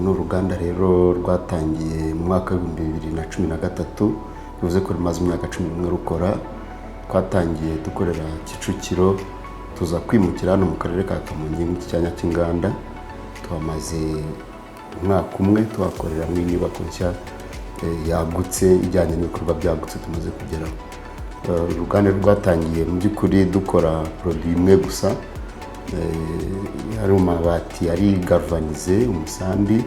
n'uruganda rero rwatangiye mu mwaka wa 2013, bivuze ko rumaze imyaka 11 rukora. Twatangiye dukorera Kicukiro, tuza kwimukira hano mu karere ka Kamonyi mu cyanya cy'inganda. Twamaze umwaka umwe tuhakorera mu inyubako nshya yagutse ijyanye n'ibikorwa byagutse tumaze kugeraho. Uruganda rwatangiye mu by'ukuri dukora produit imwe gusa, hari amabati ari galvanize umusambi,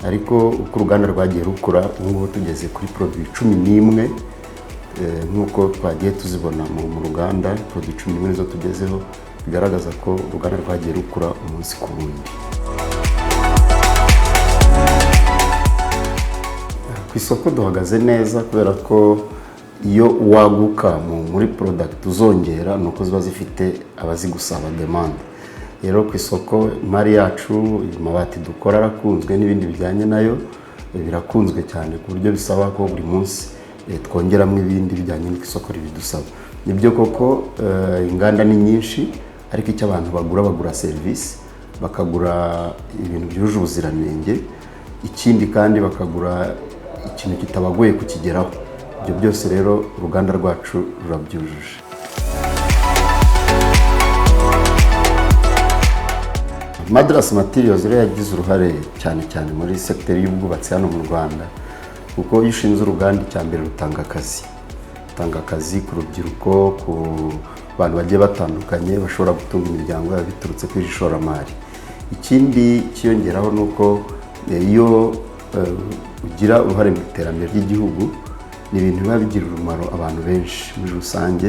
ariko uko uruganda rwagiye rukura ubu tugeze kuri produit 11 nk'uko twagiye tuzibona mu ruganda. Produit 11 nizo tugezeho, bigaragaza ko uruganda rwagiye rukura umunsi ku wundi. Ku isoko duhagaze neza kubera ko iyo waguka muri product uzongera nuko ziba zifite abazigusaba demand. Rero ku isoko imari yacu, amabati dukora arakunzwe n'ibindi bijyanye nayo birakunzwe cyane ku buryo bisaba ko buri munsi twongeramo ibindi bijyanye n'isoko ribidusaba. Nibyo koko inganda ni nyinshi, ariko icyo abantu bagura service, bakagura ibintu byuje ubuziranenge, ikindi kandi bakagura ikintu kitabagoye kukigeraho. Ibyo byose rero uruganda rwacu rurabyujuje. Madras Materials rero yagize uruhare cyane muri secteur y'ubwubatsi hano mu Rwanda, kuko iyo ushinze uruganda cyambere rutanga akazi ku rubyiruko, ku bantu bagiye batandukanye bashobora gutunga imiryango yabo biturutse ku ishoramari. Ikindi kiyongeraho nuko iyo ugira uruhare mu iterambere ry'igihugu, ni ibintu biba bigira umumaro abantu benshi muri rusange,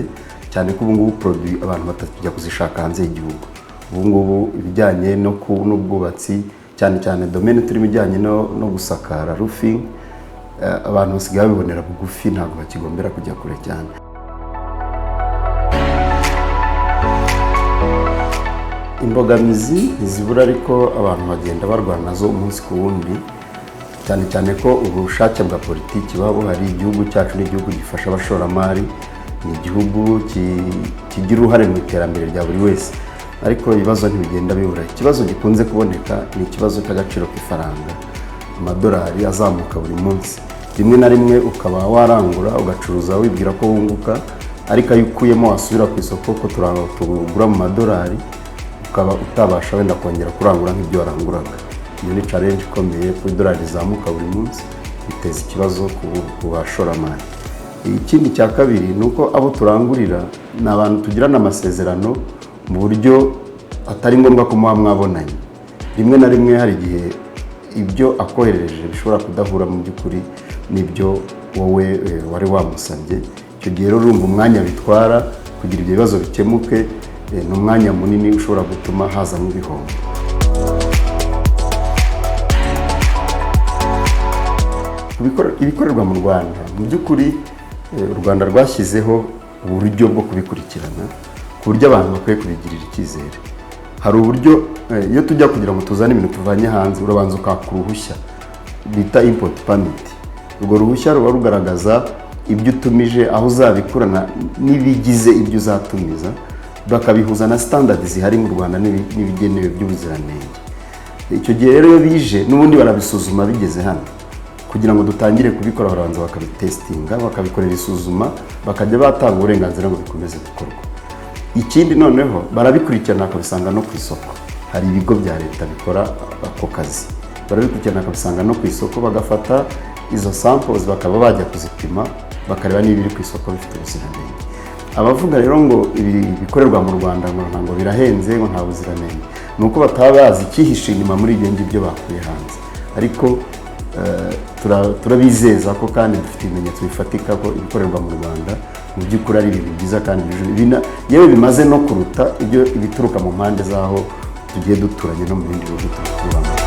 cyane ko ubu ngubu produit abantu batajya kuzishaka hanze y'igihugu. Ubu ngubu ibijyanye n'ubwubatsi, cyane domaine turimo ijyanye no gusakara roofing, abantu basigaye babibonera bugufi, ntabwo bakigombera kujya kure cyane. Imbogamizi ntizibura, ariko abantu bagenda barwana nazo umunsi ku wundi, cyane ko ubushake bwa politiki baba buhari. Igihugu cyacu ni igihugu gifasha abashoramari, ni igihugu kigira uruhare mu iterambere rya buri wese, ariko ibibazo ntibigenda bibura. Ikibazo gikunze kuboneka ni ikibazo cy'agaciro k'ifaranga. Amadolari azamuka buri munsi, rimwe na rimwe ukaba warangura ugacuruza wibwira ko wunguka, ariko ayo ukuyemo wasubira ku isoko ko tugura mu madolari, ukaba utabasha wenda kongera kurangura nk'ibyo waranguraga. Iyo ni challenge ikomeye, ku idolari rizamuka buri munsi, biteza ikibazo ku bashoramari. Ikindi cya kabiri ni uko abo turangurira ni abantu tugirana amasezerano mu buryo atari ngombwa ko muba mwabonanye. Rimwe na rimwe hari igihe ibyo akohereje bishobora kudahura mu by'ukuri n'ibyo wowe wari wamusabye. Icyo gihe rero urumva umwanya bitwara kugira ibyo bibazo bikemuke, ni umwanya munini ushobora gutuma hazamo ibihombo. Ibikorerwa mu Rwanda, mu by'ukuri u Rwanda rwashyizeho uburyo bwo kubikurikirana ku buryo abantu bakwiye kubigirira icyizere. Hari uburyo iyo tujya kugira ngo tuzane ibintu tuvanye hanze, urabanza ukaka uruhushya bita import permit. Urwo ruhushya ruba rugaragaza ibyo utumije, aho uzabikurana n'ibigize ibyo uzatumiza, bakabihuza na standard zihari mu Rwanda n'ibigenewe by'ubuziranenge. Icyo gihe rero iyo bije n'ubundi barabisuzuma bigeze hano, kugira ngo dutangire kubikora barabanza bakabitestinga, bakabikorera isuzuma, bakajya batanga uburenganzira ngo bikomeze gukorwa. Ikindi noneho barabikurikirana bakabisanga no ku isoko. Hari ibigo bya leta bikora ako kazi, barabikurikirana bakabisanga no ku isoko, bagafata izo samples bakaba bajya kuzipima, bakareba niba biri ku isoko bifite ubuziranenge. Abavuga rero ngo ibi bikorerwa mu Rwanda ngo birahenze, ngo nta buziranenge, nuko bataba bazi icyihishe inyuma muri ibyo ngibyo bakuye hanze. Ariko turabizeza ko kandi dufite ibimenyetso bifatika ko ibikorerwa mu Rwanda mu by'ukuri ari ibintu byiza kandi yewe bimaze no kuruta ibituruka mu mpande z'aho tugiye duturanye no mu bindi bihugu tuturamo.